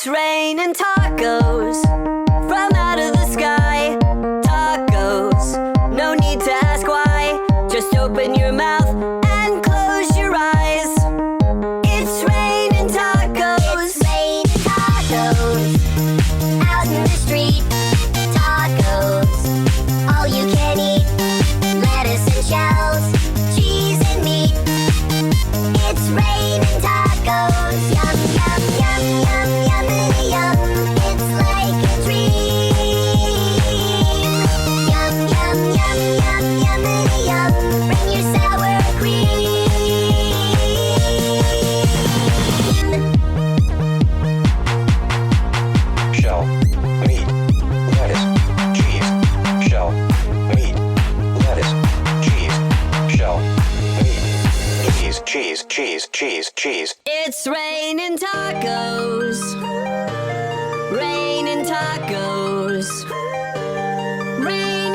It's raining tacos from out of the sky. Tacos, no need to ask why. Just open your mouth and close your eyes. It's raining tacos. It's raining tacos out in the street. Tacos, all you can eat. Lettuce and shells, cheese and meat. It's raining tacos. Yum, yum, yum, yum, yummity yum. It's like a dream. Yum, yum, yum, yum, yummity yum. Bring your sour cream. Shell, meat, lettuce, cheese. Shell, meat, lettuce, cheese. Shell, meat, cheese, cheese, cheese, cheese. It's raining tacos. Raining tacos. Raining